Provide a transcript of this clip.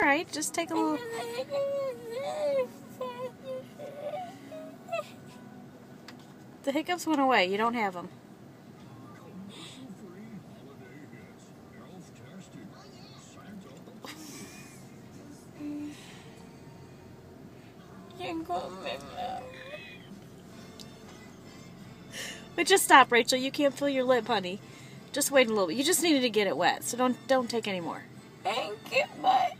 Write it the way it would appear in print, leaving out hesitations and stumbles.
alright, just take a little... The hiccups went away. You don't have them. But just stop, Rachel. You can't feel your lip, honey. Just wait a little bit. You just needed to get it wet, so don't take any more. Thank you, but...